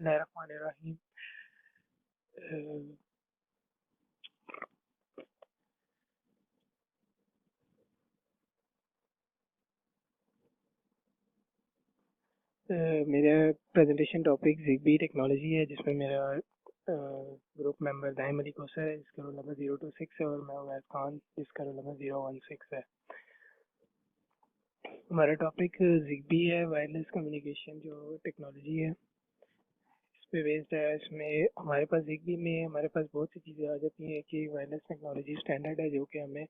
बिस्मिल्लाहिर्रहमानिर्रहीम। अ, मेरा presentation topic Zigbee technology है, जिसमें मेरा ग्रुप मेंबर दाहिम अली कोसर है, जिसका रोल नंबर 026 है, और मैं उमैर खान, जिसका रोल नंबर 016 है। हमारा टॉपिक ज़िगबी है, वायरलेस कम्युनिकेशन जो टेक्नोलॉजी है इस पे बेस्ड है। इसमें हमारे पास ज़िगबी में हमारे पास बहुत सी चीज़ें आ जाती हैं कि वायरलेस टेक्नोलॉजी स्टैंडर्ड है, जो कि हमें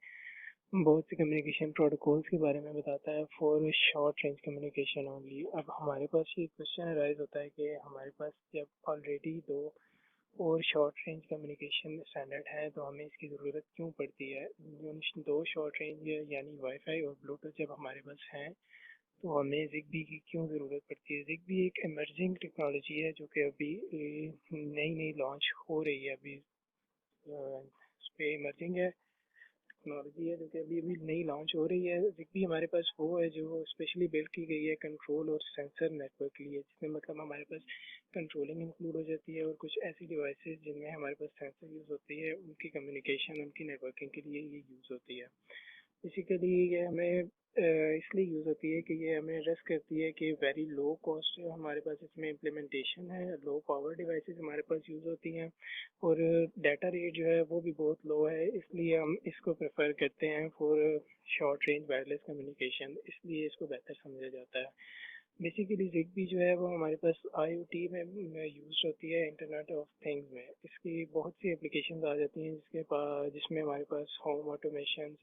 बहुत से कम्युनिकेशन प्रोटोकॉल्स के बारे में बताता है for short range communication only. अब हमारे पास ये क्वेश्चन अराइज होता है कि हमारे पास जब ऑलरेडी दो और शॉर्ट रेंज कम्युनिकेशन स्टैंडर्ड है, तो हमें इसकी ज़रूरत क्यों पड़ती है। उन दो शॉर्ट रेंज यानी वाईफाई और ब्लूटूथ जब हमारे पास हैं, तो हमें ज़िगबी की क्यों ज़रूरत पड़ती है। ज़िगबी एक इमर्जिंग टेक्नोलॉजी है, जो कि अभी नई नई लॉन्च हो रही है। अभी इस पे इमर्जिंग है टेक्नोलॉजी है, जो कि अभी अभी नई लॉन्च हो रही है। ज़िगबी हमारे पास वो है जो स्पेशली बिल्ड की गई है कंट्रोल और सेंसर नेटवर्क के लिए, जिसमें मतलब हमारे पास कंट्रोलिंग इंक्लूड हो जाती है, और कुछ ऐसी डिवाइसेस जिनमें हमारे पास सेंसर यूज़ होती है, उनकी कम्युनिकेशन, उनकी नेटवर्किंग के लिए ये यूज़ होती है। बेसिकली ये हमें इसलिए यूज़ होती है कि ये हमें रेस्ट करती है कि वेरी लो कॉस्ट हमारे पास इसमें इम्प्लीमेंटेशन है, लो पावर डिवाइसेस हमारे पास यूज़ होती हैं, और डाटा रेट जो है वो भी बहुत लो है। इसलिए हम इसको प्रेफर करते हैं for short range wireless communication, इसलिए इसको बेहतर समझा जाता है। बेसिकली ज़िगबी जो है वो हमारे पास IoT में यूज़ होती है, इंटरनेट ऑफ थिंग्स में। इसकी बहुत सी एप्लीकेशंस आ जाती हैं, जिसमें हमारे पास होम ऑटोमेशन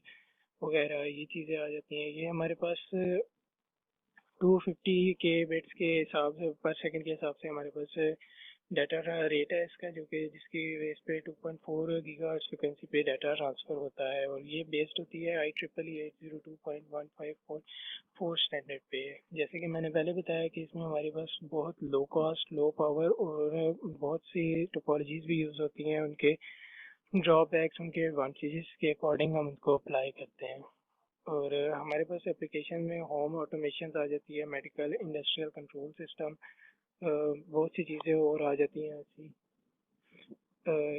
वगैरह ये चीज़ें आ जाती हैं। ये हमारे पास 250 के बिट्स के हिसाब से पर सेकंड के हिसाब से हमारे पास डाटा रेट है इसका, जो कि जिसकी बेस पे 2.4 गीगाहर्ट्ज़ फ्रिक्वेंसी पे डाटा ट्रांसफ़र होता है, और ये बेस्ड होती है IEEE 802.15.4 स्टैंडर्ड पे। जैसे कि मैंने पहले बताया कि इसमें हमारे पास बहुत लो कॉस्ट, लो पावर और बहुत सी टोपोलॉजीज़ भी यूज़ होती हैं। उनके ड्रॉबैक्स, उनके एडवांटेजेस के अकॉर्डिंग हम उनको अप्लाई करते हैं। और हमारे पास एप्लीकेशन में होम ऑटोमेशन आ जाती है, मेडिकल, इंडस्ट्रियल कंट्रोल सिस्टम, बहुत सी चीज़ें और आ जाती हैं ऐसी,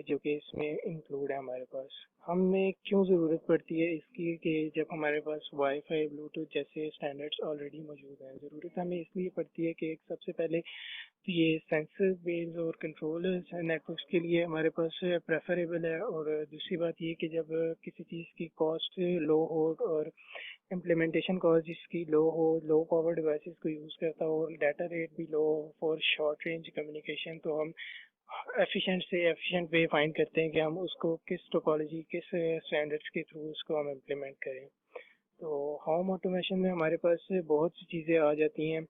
जो कि इसमें इंक्लूड है हमारे पास। हमें क्यों ज़रूरत पड़ती है इसकी कि जब हमारे पास वाईफाई, ब्लूटूथ जैसे स्टैंडर्ड्स ऑलरेडी मौजूद हैं। ज़रूरत हमें इसलिए पड़ती है कि एक सबसे पहले तो ये सेंसर बेस्ड और कंट्रोल नेटवर्क्स के लिए हमारे पास प्रेफरेबल है, और दूसरी बात ये कि जब किसी चीज़ की कॉस्ट लो हो और इम्प्लीमेंटेशन कॉस्ट जिसकी लो हो, लो पावर डिवाइसेस को यूज़ करता हो, और डाटा रेट भी लो हो फॉर शॉर्ट रेंज कम्युनिकेशन, तो हम एफिशिएंट से एफिशिएंट वे फाइंड करते हैं कि हम उसको किस टोपोलॉजी, किस स्टैंडर्ड्स के थ्रू उसको हम इम्प्लीमेंट करें। तो होम ऑटोमेशन में हमारे पास बहुत सी चीज़ें आ जाती हैं,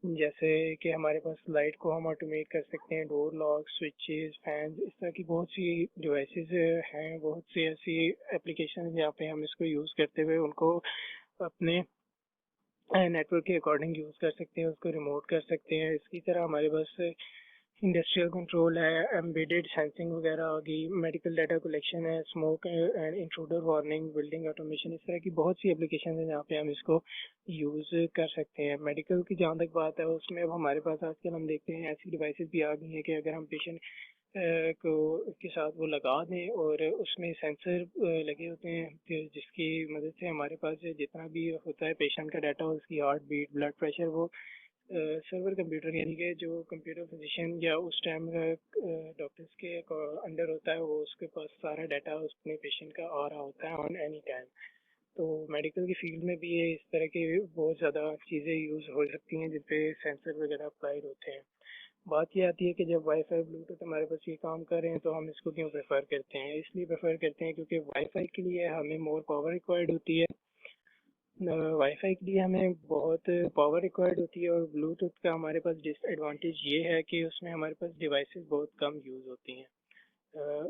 जैसे कि हमारे पास लाइट को हम ऑटोमेट कर सकते हैं, डोर लॉक, स्विचेस, फैंस, इस तरह की बहुत सी डिवाइसेस हैं, बहुत सी ऐसी एप्लीकेशन जहाँ पे हम इसको यूज़ करते हुए उनको अपने नेटवर्क के अकॉर्डिंग यूज़ कर सकते हैं, उसको रिमोट कर सकते हैं। इसकी तरह हमारे पास इंडस्ट्रियल कंट्रोल है, एम्बेडेड सेंसिंग वगैरह आ गई, मेडिकल डाटा कलेक्शन है, smoke and intruder warning, building automation, इस तरह की बहुत सी एप्लीकेशन है जहाँ पे हम इसको यूज़ कर सकते हैं। मेडिकल की जहाँ तक बात है, उसमें अब हमारे पास आजकल हम देखते हैं ऐसी डिवाइसेस भी आ गई हैं कि अगर हम पेशेंट को के साथ वो लगा दें, और उसमें सेंसर लगे होते हैं, जिसकी मदद से हमारे पास जितना भी होता है पेशेंट का डाटा, उसकी हार्ट बीट, ब्लड प्रेशर, वो सर्वर कंप्यूटर यानी कि जो कंप्यूटर फिजिशियन या उस टाइम डॉक्टर्स के अंडर होता है, वो उसके पास सारा डाटा उसने पेशेंट का आ रहा होता है ऑन एनी टाइम। तो मेडिकल की फील्ड में भी ये इस तरह की बहुत ज़्यादा चीज़ें यूज़ हो सकती हैं जिन पे सेंसर वगैरह अप्लाइड होते हैं। बात ये आती है कि जब वाईफाई, ब्लूटूथ हमारे पास ये काम कर रहे हैं, तो हम इसको क्यों प्रेफर करते हैं। इसलिए प्रेफर करते हैं क्योंकि वाईफाई के लिए हमें मोर पावर रिक्वायर्ड होती है, वाईफाई के लिए हमें बहुत पावर रिक्वायर्ड होती है, और ब्लूटूथ का हमारे पास डिसएडवांटेज ये है कि उसमें हमारे पास डिवाइसेस बहुत कम यूज़ होती हैं। अ,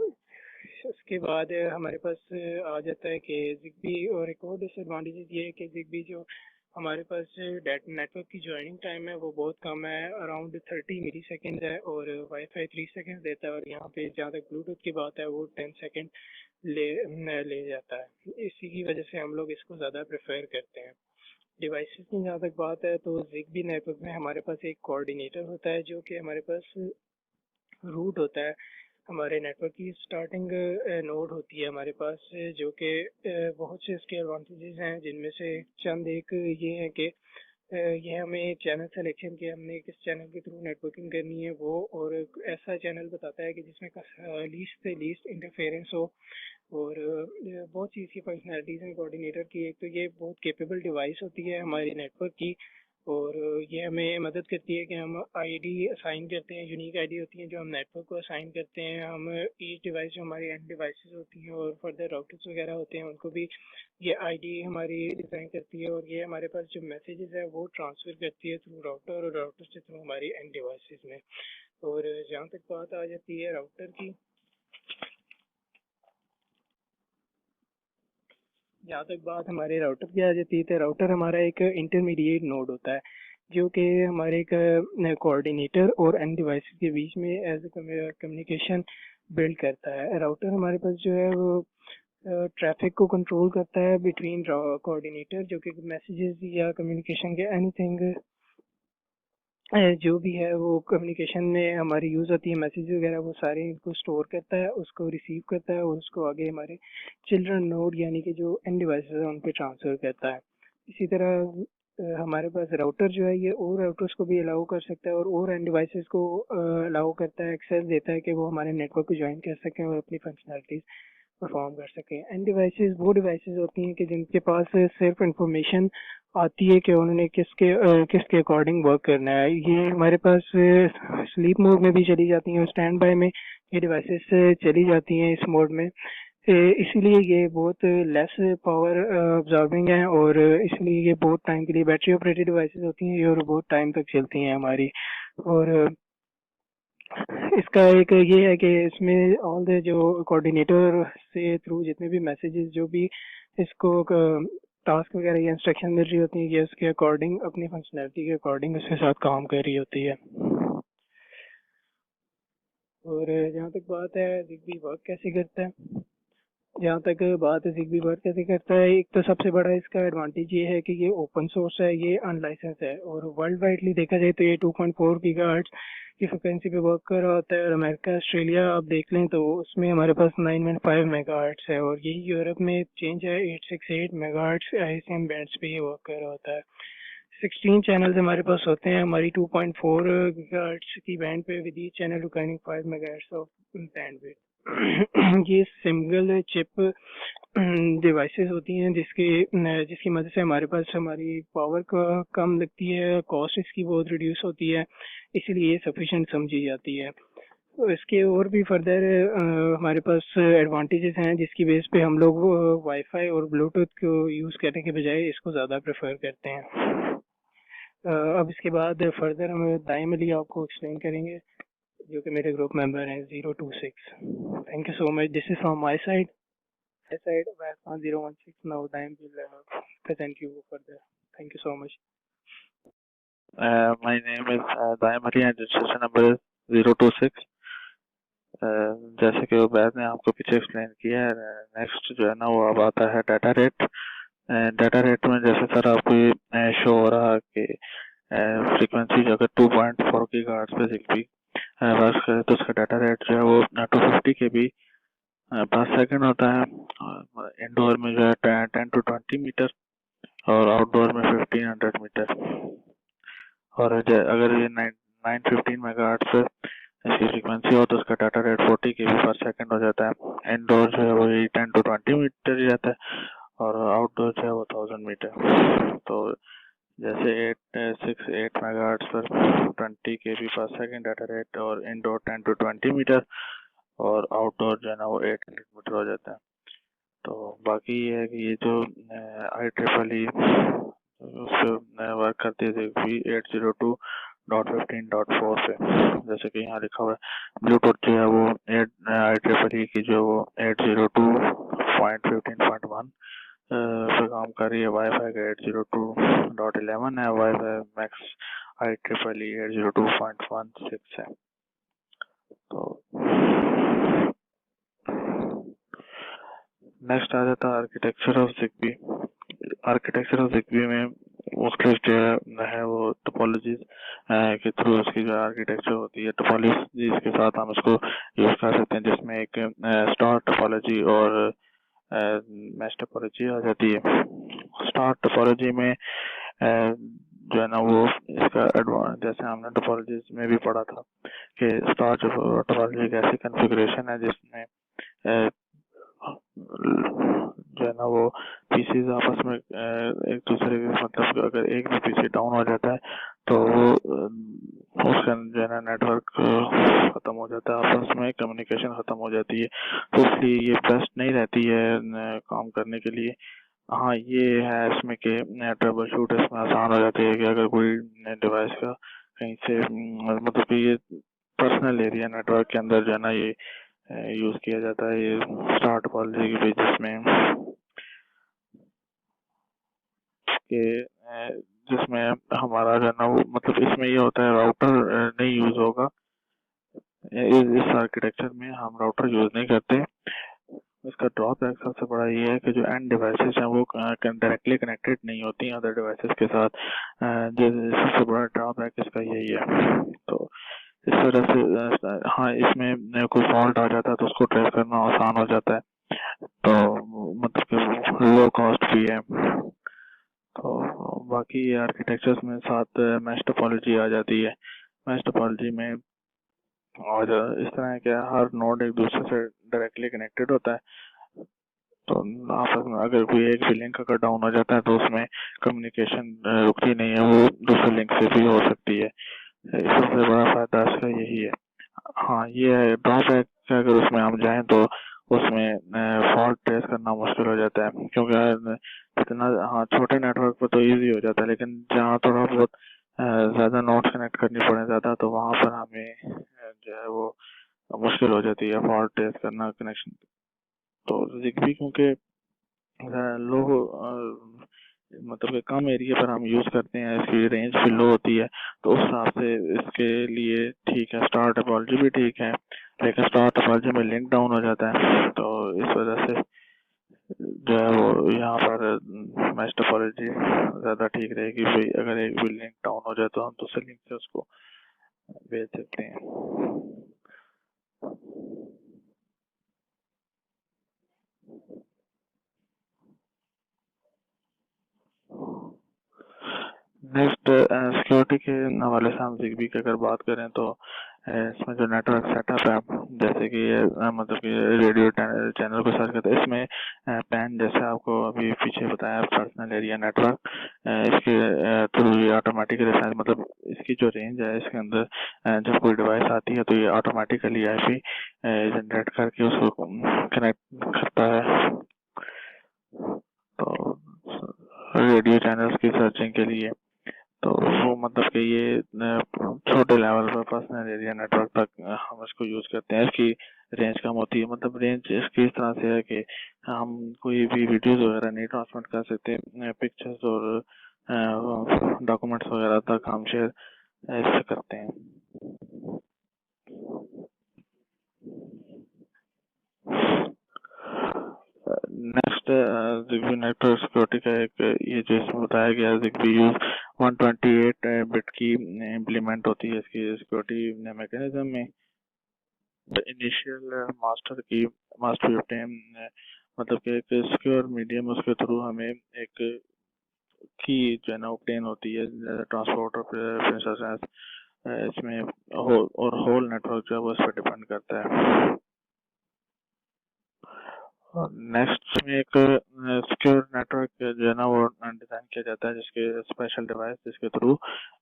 उसके बाद हमारे पास आ जाता है कि ज़िगबी, और एक और डिसएडवांटेज ये है कि ज़िगबी जो हमारे पास डेट नेटवर्क की जॉइनिंग टाइम है वो बहुत कम है, अराउंड 30 मिली सेकेंड है, और वाईफाई 3 सेकेंड देता है, और यहाँ पे जहाँ तक ब्लूटूथ की बात है वो 10 सेकेंड ले जाता है। इसी की वजह से हम लोग इसको ज़्यादा प्रेफर करते हैं। डिवाइसेस की जहाँ तक बात है, तो ज़िगबी नेटवर्क में हमारे पास एक कोऑर्डिनेटर होता है, जो कि हमारे पास रूट होता है हमारे नेटवर्क की स्टार्टिंग नोड होती है हमारे पास, जो कि बहुत से इसके एडवांटेजेस हैं, जिनमें से चंद एक ये है कि ये हमें चैनल सिलेक्शन के हमने किस चैनल के थ्रू नेटवर्किंग करनी है वो, और एक ऐसा चैनल बताता है कि जिसमें लीस्ट से लीस्ट इंटरफेरेंस हो। और बहुत चीज़ की फंक्शनैलिटीज़ हैं कोऑर्डिनेटर की। एक तो ये बहुत केपेबल डिवाइस होती है हमारी नेटवर्क की, और ये हमें मदद करती है कि हम आईडी असाइन करते हैं, यूनिक आईडी होती है जो हम नेटवर्क को असाइन करते हैं। हम ईच डिवाइस जो हमारी एंड डिवाइसेस होती हैं और फर्दर राउटर्स वगैरह होते हैं, उनको भी ये आईडी हमारी डिज़ाइन करती है, और ये हमारे पास जो मैसेजेस है वो ट्रांसफ़र करती है थ्रू राउटर, और राउटर से थ्रू हमारी एंड डिवाइसेस में। और जहाँ तक बात आ जाती है राउटर की, जहाँ तक बात हमारे राउटर की आ जाती है, तो राउटर हमारा एक इंटरमीडिएट नोड होता है, जो कि हमारे एक कोऑर्डिनेटर और एंड डिवाइसेस के बीच में एज ए कम्युनिकेशन बिल्ड करता है। राउटर हमारे पास जो है वो ट्रैफिक को कंट्रोल करता है बिटवीन कोऑर्डिनेटर, जो कि मैसेजेस या कम्युनिकेशन के एनीथिंग जो भी है वो कम्युनिकेशन में हमारी यूज़ होती है, मैसेज वगैरह, वो सारे इनको स्टोर करता है, उसको रिसीव करता है और उसको आगे हमारे चिल्ड्रन नोड यानी कि जो एंड डिवाइसेस हैं उन पे ट्रांसफ़र करता है। इसी तरह हमारे पास राउटर जो है ये और राउटर्स को भी अलाउ कर सकता है, और एंड डिवाइसेस को अलाउ करता है, एक्सेस देता है कि वो हमारे नेटवर्क को ज्वाइन कर सकें और अपनी फंक्शनैलिटीज़ परफॉर्म कर सकें। एंड डिवाइसेस वो डिवाइसेस होती हैं कि जिनके पास सिर्फ इंफॉर्मेशन आती है कि उन्होंने किसके अकॉर्डिंग वर्क करना है। ये हमारे पास स्लीप मोड में भी चली जाती हैं और स्टैंड बाय में ये डिवाइसेस चली जाती हैं इस मोड में। इसीलिए ये बहुत लेस पावर अब्जॉर्बिंग है, और इसलिए ये बहुत टाइम के लिए बैटरी ऑपरेटेड डिवाइसेस होती हैं ये, और बहुत टाइम तक चलती हैं हमारी। और इसका एक ये है कि इसमें ऑल द जो कोऑर्डिनेटर से थ्रू जितने भी मैसेजेस जो भी इसको टास्क वगैरह या इंस्ट्रक्शन मिल रही होती है, ये उसके अकॉर्डिंग अपनी फंक्शनैलिटी के अकॉर्डिंग उसके साथ काम कर रही होती है। और जहाँ तक बात है ZigBee वर्क कैसे करता है, जहाँ तक बात है ZigBee वर्क कैसे करता है, एक तो सबसे बड़ा इसका एडवांटेज ये है कि ये ओपन सोर्स है, ये अनलाइसेंस है, और वर्ल्ड वाइडली देखा जाए तो ये 2.4 गीगाहर्ट्ज की फ्रिक्वेंसी पे वर्क कर रहा होता है। और अमेरिका ऑस्ट्रेलिया आप देख लें तो उसमें हमारे पास 9.5 मेगाहर्ट्ज है, और यही यूरोप में चेंज है 868 मेगाहर्ट्ज ISM बैंड्स पे ये वर्क कर रहा होता है। 16 चैनल्स हमारे पास होते हैं हमारी 2.4 गीगाहर्ट्ज की बैंड पे, with each channel requiring 5 megahertz of bandwidth. ये सिंगल चिप डिवाइसेस होती हैं जिसकी मदद से हमारे पास हमारी पावर का कम लगती है, कॉस्ट इसकी बहुत रिड्यूस होती है, इसीलिए ये सफिशिएंट समझी जाती है। तो इसके और भी फर्दर हमारे पास एडवांटेजेस हैं, जिसकी बेस पे हम लोग वाईफाई और ब्लूटूथ को यूज़ करने के बजाय इसको ज़्यादा प्रेफर करते हैं। अब इसके बाद फर्दर हम दाइम अली आपको एक्सप्लेन करेंगे, जो कि मेरे ग्रुप मेंबर हैं 026। Thank you so much, this is from my side. Westbound 016. Now Daim will present you further. Thank you so much. My name is Daim Ali and registration number is 026. जैसे कि उबैद ने आपको पीछे explain किया है, next जो है ना वो अब आता है डाटा रेट। डाटा रेट में जैसे सर आपको ये शो हो रहा कि फ्रीक्वेंसी जो है 2.4 गीगाहर्ट्ज पे ZigBee वर्क करे तो उसका डाटा रेट जो है वो 250 KB पर सेकंड होता है। इंडोर में जो है 10 to 20 मीटर और आउटडोर में 1500 मीटर। और अगर ये 915 मेगाहर्ट्ज पे इसकी फ्रीक्वेंसी हो तो उसका डाटा रेट 40 KB पर सेकंड हो जाता है। इंडोर जो है वो 10 to 20 मीटर ही रहता है और आउटडोर जो है वो 1000 मीटर। तो जैसे 868 मेगाहर्ट्ज पर 20 KB पर सेकंड डाटा रेट, और इंडोर 10 to 20 मीटर और आउटडोर जो है ना वो 800 मीटर हो जाता है। तो बाकी ये है कि ये जो IEEE वर्क करती है ZigBee 802.15.4 पे, जैसे कि यहाँ लिखा हुआ है। ब्लूटूथ जो है वो IEEE की जो वो 802.15.1 पे काम कर रही है। वाईफाई का 802.11 है, वाईफाई मैक्स IEEE 802.16 है। तो नेक्स्ट आ जाता है architecture of ZigBee। Architecture of ZigBee में मुख्तलिफ जो है वो टोपोलॉजीज के थ्रू इसकी जो आर्किटेक्चर होती है टोपोलॉजी के साथ हम इसको यूज कर सकते हैं, जिसमें एक स्टार टोपोलॉजी और मैश टोपोलॉजी आ जाती है। स्टार टोपोलॉजी में जो है ना वो इसका जैसे हमने टोपोलॉजी में भी पढ़ा था कि स्टार टोपोलॉजी एक ऐसी कॉन्फ़िगरेशन है जिसमें जो है ना वो पीसीज आपस में एक दूसरे के मतलब अगर एक भी पीसी डाउन हो जाता है तो उसका जो है ना नेटवर्क खत्म हो जाता है, आपस में कम्युनिकेशन खत्म हो जाती है, तो इसलिए ये बेस्ट नहीं रहती है काम करने के लिए। हाँ ये है इसमें कि ट्रबल शूट इसमें आसान हो जाती है कि अगर कोई डिवाइस का कहीं से मतलब कि ये पर्सनल एरिया नेटवर्क के अंदर जो है ना ये यूज किया जाता है ये स्टार टोपोलॉजी के बेसिस में कि जिसमें हमारा जो है ना वो मतलब इसमें ये होता है राउटर नहीं यूज होगा। इस आर्किटेक्चर में हम राउटर यूज नहीं करते। इसका ड्रॉबैक सबसे बड़ा ये है कि जो एंड डिवाइसेस हैं वो डायरेक्टली कनेक्टेड नहीं होती हैं अदर डिवाइसेस के साथ। सबसे बड़ा ड्रॉबैक इसका यही है। तो इस वजह से हाँ इसमें कोई फॉल्ट आ जाता है तो उसको ट्रेस करना आसान हो जाता है, तो मतलब कि लो कॉस्ट भी है। तो बाकी आर्किटेक्चर्स में साथ मैश टोपोलॉजी आ जाती है। मैश टोपोलॉजी में और इस तरह के हर नोड एक दूसरे से डायरेक्टली कनेक्टेड होता है, तो आपस में अगर कोई एक भी लिंक अगर डाउन हो जाता है तो उसमें कम्युनिकेशन रुकती नहीं है, वो दूसरे लिंक से भी हो सकती है। सबसे बड़ा फायदा इसका यही है। हाँ ये है ड्रॉबैक, अगर उसमें हम जाएं तो उसमें फॉल्ट ट्रेस करना मुश्किल हो जाता है, क्योंकि इतना हाँ छोटे नेटवर्क पर तो इजी हो जाता है, लेकिन जहाँ थोड़ा बहुत ज्यादा नोड्स कनेक्ट करनी पड़े ज्यादा तो वहाँ पर हमें जो है वो मुश्किल हो जाती है फॉल्ट ट्रेस करना कनेक्शन। तो ZigBee क्योंकि लो मतलब कि कम एरिया पर हम यूज करते हैं, इसकी रेंज भी लो होती है, तो उस हिसाब से इसके लिए ठीक है। स्टार टोपोलॉजी भी ठीक है, लेकिन स्टार टोपोलॉजी में लिंक डाउन हो जाता है, तो इस वजह से जो है वो यहाँ पर मैश टोपोलॉजी ज्यादा ठीक रहेगी। भाई अगर एक भी लिंक डाउन हो जाए तो हम दूसरे लिंक से उसको भेज सकते हैं। नेक्स्ट सिक्योरिटी के हवाले से हम ZigBee की अगर बात करें तो इसमें जो नेटवर्क सेटअप है, जैसे कि मतलब कि रेडियो चैनल को सर्च करते हैं, इसमें पैन जैसे आपको अभी पीछे बताया पर्सनल एरिया नेटवर्क, इसके थ्रू ये ऑटोमेटिक मतलब इसकी जो रेंज है इसके अंदर जब कोई डिवाइस आती है तो ये ऑटोमेटिकली आईपी जनरेट करके उसको कनेक्ट करता है। तो रेडियो चैनल्स की सर्चिंग के लिए तो वो मतलब कि ये छोटे लेवल पर पर्सनल एरिया नेटवर्क तक हम इसको यूज करते हैं। इसकी रेंज कम होती है, मतलब रेंज इसकी इस तरह से है कि हम कोई भी वीडियोस वगैरह नहीं ट्रांसमिट कर सकते, पिक्चर्स और डॉक्यूमेंट्स वगैरह तक हम शेयर इससे करते हैं। नेक्स्ट ZigBee नेटवर्क सिक्योरिटी का एक ये जो इसमें बताया गया ZigBee यूज 128 बिट की इम्प्लीमेंट होती है इसकी सिक्योरिटी मैकेनिज्म में। इनिशियल मास्टर ऑब्टेन मतलब कि एक सिक्योर मीडियम उसके थ्रू हमें एक की जो है ना ऑब्टेन होती है ट्रांसपोर्ट ऑफ इसमें होल नेटवर्क जो है वो इस पर डिपेंड करता है। नेक्स्ट में एक सिक्योर नेटवर्क जो है ना वो डिजाइन किया जाता है, जिसके स्पेशल डिवाइस जिसके थ्रू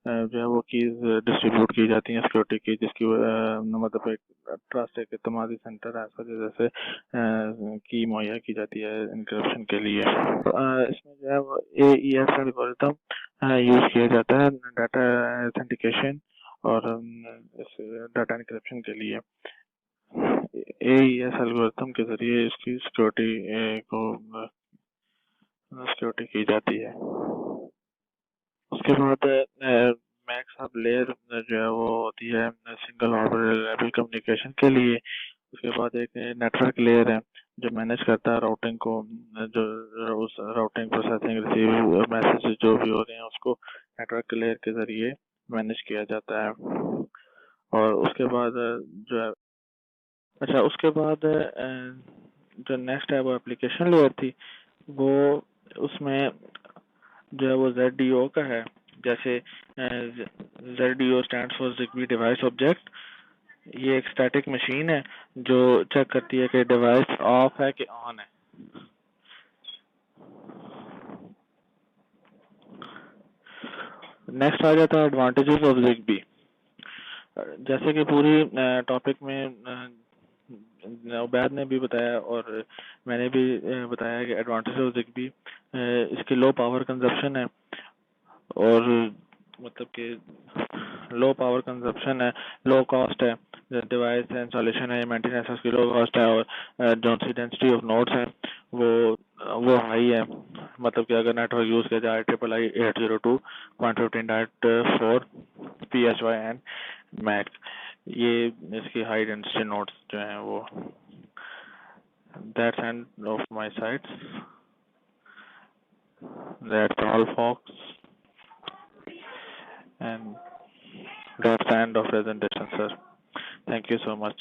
जो है वो कीज डिस्ट्रीब्यूट की जाती हैं सिक्योरिटी की, जिसकी मतलब एक ट्रस्ट एक इत्मीनान सेंटर है जैसे की मुहैया की जाती है इनक्रिप्शन के लिए। इसमें जो है वो AES एल्गोरिथम यूज किया जाता है डाटा ऑथेंटिकेशन और इस डाटा इनक्रिप्शन के लिए। AES एल्गोरिथम के जरिए इसकी सिक्योरिटी की जाती है। उसके बाद मैक्स हब लेयर जो है वो होती है सिंगल ऑर्डर कम्युनिकेशन के लिए। उसके बाद एक नेटवर्क लेयर है जो मैनेज करता है राउटिंग को, जो उस राउटिंग प्रोसेसिंग रिसीव मैसेज जो भी हो रहे हैं उसको नेटवर्क लेयर के जरिए मैनेज किया जाता है। और उसके बाद जो है, अच्छा उसके बाद जो नेक्स्ट है वो एप्लीकेशन लेयर थी। वो उसमें जो है वो ZDO का है। जैसे ZDO stands for Zigbee device object. ये एक स्टैटिक मशीन है जो चेक करती है कि डिवाइस ऑफ है कि ऑन है। नेक्स्ट आ जाता है एडवांटेजेस ऑफ Zigbee। जैसे कि पूरी टॉपिक में उबैद ने भी बताया और मैंने भी बताया कि एडवांटेज ऑफ Zigbee इसकी लो पावर कंजप्शन है, और मतलब कि लो पावर कंजप्शन है, लो कॉस्ट है, डिवाइस इंस्टॉलेशन है, मेंटेनेंस की लो कॉस्ट है, और जो सी डेंसिटी ऑफ नोड्स है वो हाई है। मतलब कि अगर नेटवर्क यूज किया जाए IEEE 802.15.4 PHY एंड मैक, ये इसकी हाई डेंसिटी नोड्स जो हैं वो। That's end of my sides. That's all folks, and that's the end of presentation, sir. Thank you so much.